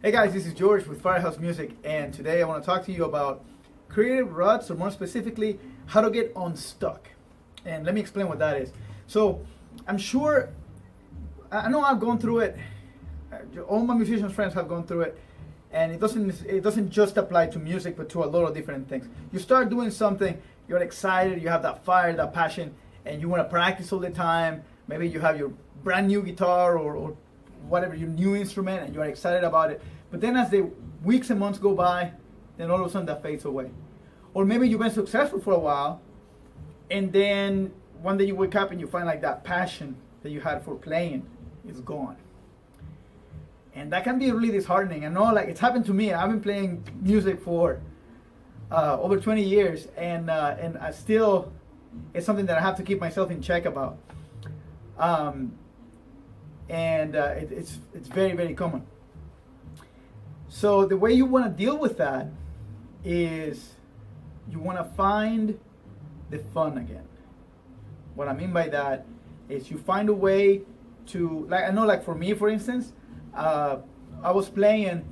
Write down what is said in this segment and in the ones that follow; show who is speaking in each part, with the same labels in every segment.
Speaker 1: Hey guys, this is George with Firehouse Music, and today I want to talk to you about creative ruts, or more specifically, how to get unstuck. And let me explain what that is. So, I'm sure, I know I've gone through it. All my musicians friends have gone through it, and it doesn't just apply to music, but to a lot of different things. You start doing something, you're excited, you have that fire, that passion, and you want to practice all the time. Maybe you have your brand new guitar or whatever, your new instrument, and you're excited about it. But then as the weeks and months go by, then all of a sudden that fades away. Or maybe you've been successful for a while, and then one day you wake up and you find like that passion that you had for playing is gone. And that can be really disheartening. I know, like, it's happened to me. I've been playing music for over 20 years, and I still, it's something that I have to keep myself in check about. It's very, very common. So the way you want to deal with that is you want to find the fun again. What I mean by that is you find a way to, like, I know, like, for me, for instance, I was playing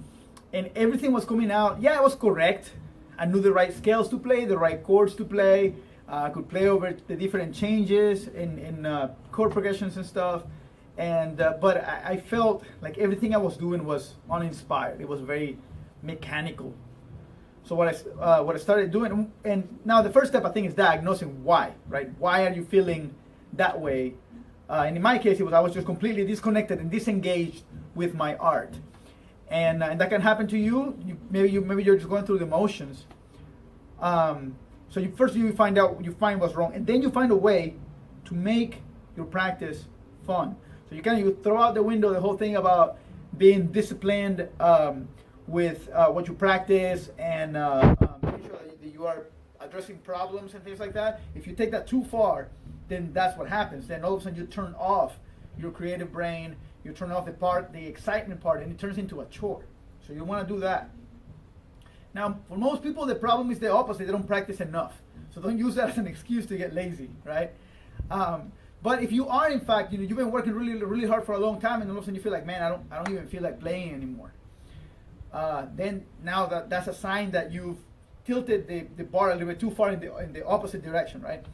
Speaker 1: and everything was coming out. Yeah, it was correct. I knew the right scales to play, the right chords to play. I could play over the different changes in chord progressions and stuff. But I felt like everything I was doing was uninspired. It was very mechanical. So what I started doing, and now the first step I think is diagnosing why, right? Why are you feeling that way? And in my case, I was just completely disconnected and disengaged with my art, and that can happen to you. Maybe you're just going through the motions. So you find what's wrong, and then you find a way to make your practice fun. So you throw out the window the whole thing about being disciplined with what you practice, and making sure that you are addressing problems and things like that. If you take that too far, then that's what happens. Then all of a sudden you turn off your creative brain, you turn off the excitement part, and it turns into a chore. So you want to do that. Now, for most people, the problem is the opposite. They don't practice enough. So don't use that as an excuse to get lazy, right? But if you are, in fact, you've been working really, really hard for a long time, and all of a sudden you feel like, man, I don't even feel like playing anymore. Then now that's a sign that you've tilted the bar a little bit too far in the opposite direction, right?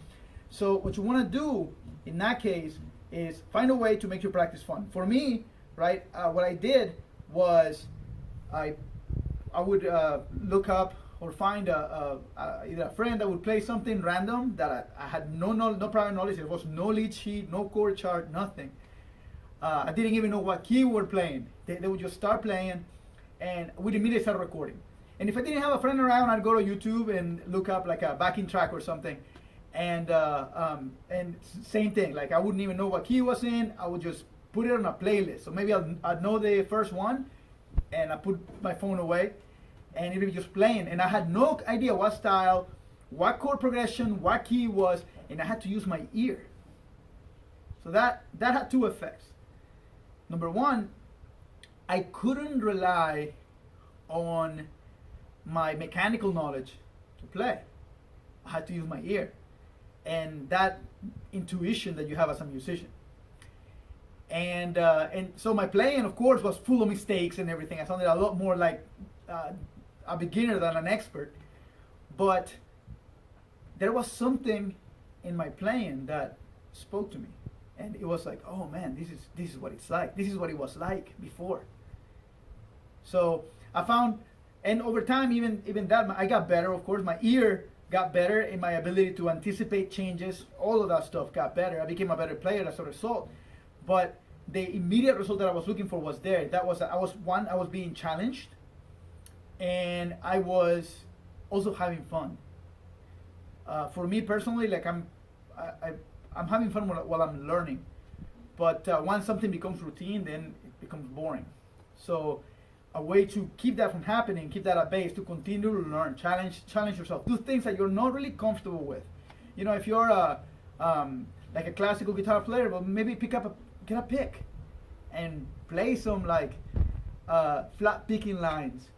Speaker 1: So what you want to do in that case is find a way to make your practice fun. For me, right, what I did was I would look up or find either a friend that would play something random that I had no prior knowledge. There was no lead sheet, no chord chart, nothing. I didn't even know what key we were playing. They would just start playing, and we'd immediately start recording. And if I didn't have a friend around, I'd go to YouTube and look up like a backing track or something. And same thing, like I wouldn't even know what key it was in. I would just put it on a playlist. So maybe I'd know the first one, and I put my phone away, and it would be just playing. And I had no idea what style, what chord progression, what key it was, and I had to use my ear. So that had two effects. Number one, I couldn't rely on my mechanical knowledge to play. I had to use my ear and that intuition that you have as a musician. And so my playing, of course, was full of mistakes and everything. I sounded a lot more like a beginner than an expert. But there was something in my playing that spoke to me, and it was like, oh man, this is what it's like. This is what it was like before. So I found, and over time, even that, I got better. Of course, my ear got better in my ability to anticipate changes. All of that stuff got better. I became a better player as a result. But the immediate result that I was looking for was there. I was being challenged, and I was also having fun. For me personally, like I'm having fun while I'm learning. But once something becomes routine, then it becomes boring. So a way to keep that from happening, keep that at bay, is to continue to learn, challenge yourself, do things that you're not really comfortable with. If you're like a classical guitar player, well, maybe get a pick and play some like flat picking lines.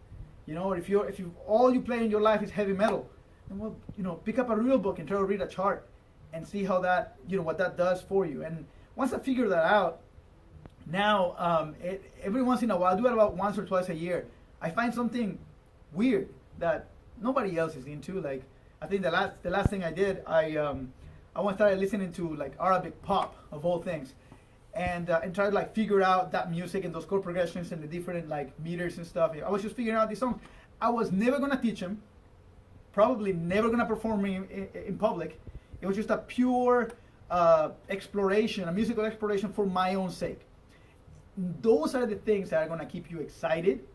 Speaker 1: Or if you all you play in your life is heavy metal, then pick up a real book and try to read a chart and see how that what that does for you. And once I figured that out, Now, every once in a while, I do it about once or twice a year. I find something weird that nobody else is into. Like, I think the last thing I did, I once started listening to like Arabic pop of all things, and try to like figure out that music and those chord progressions and the different like meters and stuff. I was just figuring out these songs. I was never gonna teach them, probably never gonna perform in public. It was just a pure exploration, a musical exploration for my own sake. Those are the things that are gonna keep you excited,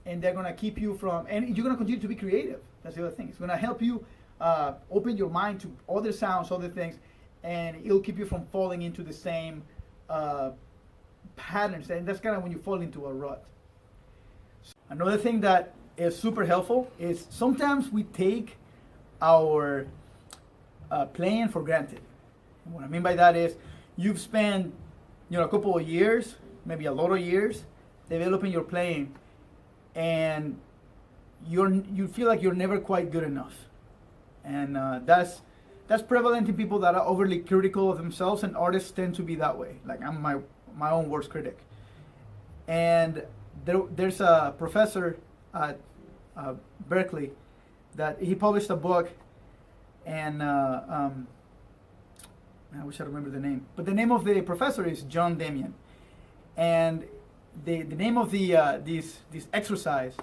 Speaker 1: and they're gonna keep you from, and you're gonna continue to be creative. That's the other thing. It's gonna help you open your mind to other sounds, other things, and it'll keep you from falling into the same patterns. And that's kind of when you fall into a rut. Another thing that is super helpful is sometimes we take our playing for granted. And what I mean by that is you've spent a couple of years, maybe a lot of years, developing your playing, and you feel like you're never quite good enough. And that's prevalent in people that are overly critical of themselves, and artists tend to be that way. Like, I'm my own worst critic. And there's a professor at Berkeley that he published a book, and I wish I remember the name, but the name of the professor is John Damian, and the name of this exercise,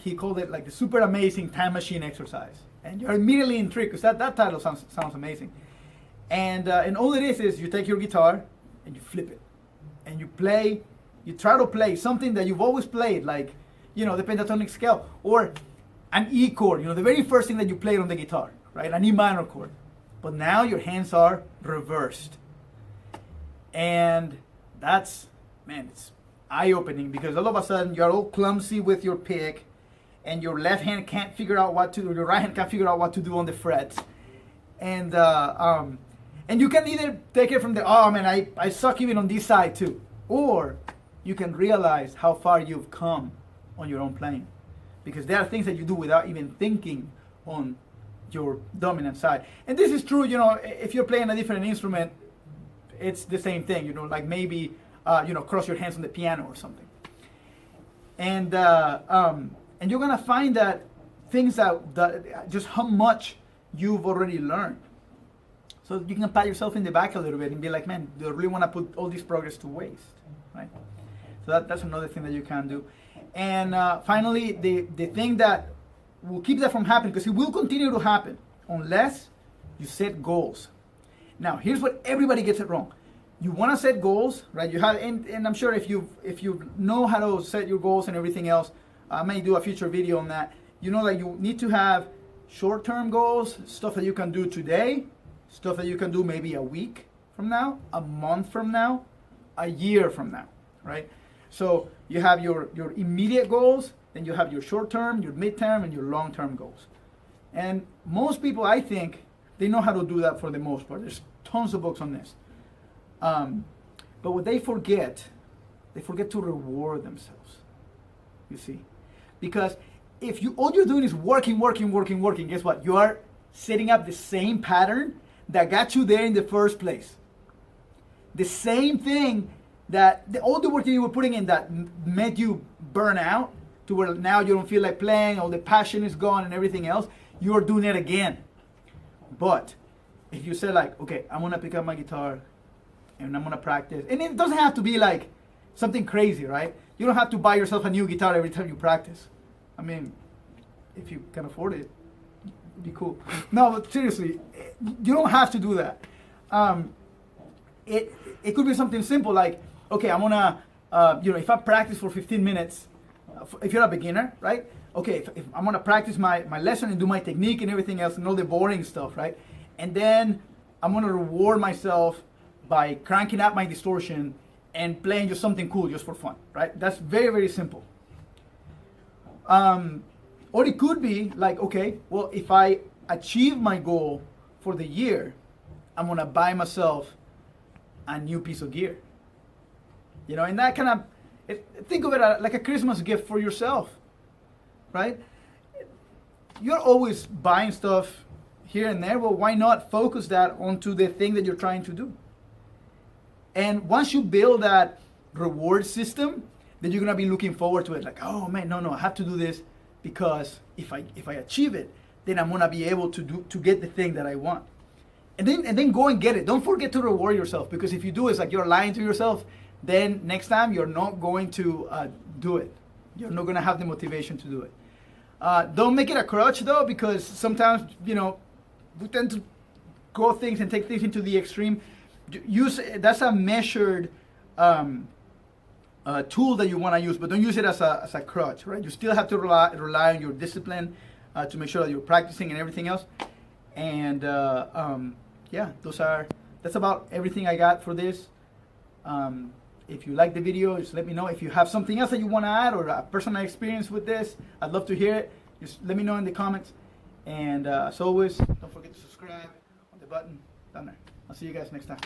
Speaker 1: he called it like the super amazing time machine exercise. And you're immediately intrigued because that title sounds amazing. And all it is you take your guitar and you flip it, and you try to play something that you've always played, like the pentatonic scale or an E chord, the very first thing that you played on the guitar, right? An E minor chord. But now your hands are reversed. And it's eye-opening, because all of a sudden you're all clumsy with your pick, and your left hand can't figure out what to do, your right hand can't figure out what to do on the frets. And you can either take it from I suck even on this side too. Or you can realize how far you've come on your own playing. Because there are things that you do without even thinking on your dominant side. And this is true, if you're playing a different instrument, it's the same thing, like maybe, cross your hands on the piano or something. And you're gonna find that things that just how much you've already learned. So you can pat yourself in the back a little bit and be like, man, do I really want to put all this progress to waste, right? So that's another thing that you can do. And finally, the thing that will keep that from happening, because it will continue to happen unless you set goals. Now, here's what everybody gets it wrong. You want to set goals, right? You have, and I'm sure if you know how to set your goals and everything else, I may do a future video on that. You know that you need to have short-term goals, stuff that you can do today, stuff that you can do maybe a week from now, a month from now, a year from now, right? So you have your immediate goals, then you have your short-term, your mid-term, and your long-term goals. And most people, I think, they know how to do that for the most part. There's tons of books on this. But what they forget to reward themselves, you see. Because if all you're doing is working, guess what? You are setting up the same pattern that got you there in the first place. The same thing that all the work that you were putting in that made you burn out, to where now you don't feel like playing, all the passion is gone and everything else, you are doing it again. But if you say like, okay, I'm gonna pick up my guitar and I'm gonna practice, and it doesn't have to be like something crazy, right? You don't have to buy yourself a new guitar every time you practice. I mean, if you can afford it, it'd be cool. No, but seriously, you don't have to do that. It could be something simple like, okay, I'm gonna, if I practice for 15 minutes, if you're a beginner, right? Okay, if I'm gonna practice my lesson and do my technique and everything else and all the boring stuff, right? And then I'm gonna reward myself by cranking up my distortion and playing just something cool just for fun, right? That's very, very simple. Or it could be like, okay, well, if I achieve my goal for the year, I'm gonna buy myself a new piece of gear. And that kind of, think of it like a Christmas gift for yourself, right? You're always buying stuff here and there, well, why not focus that onto the thing that you're trying to do? And once you build that reward system, then you're gonna be looking forward to it. Like, oh man, no, I have to do this because if I achieve it, then I'm gonna be able to get the thing that I want. And then go and get it. Don't forget to reward yourself, because if you do, it's like you're lying to yourself. Then next time you're not going to do it. You're not gonna have the motivation to do it. Don't make it a crutch though, because sometimes we tend to go things and take things into the extreme. That's a measured tool that you want to use, but don't use it as a crutch, right? You still have to rely on your discipline to make sure that you're practicing and everything else. And yeah, that's about everything I got for this. If you like the video, just let me know. If you have something else that you want to add or a personal experience with this, I'd love to hear it. Just let me know in the comments. And as always, don't forget to subscribe on the button down there. I'll see you guys next time.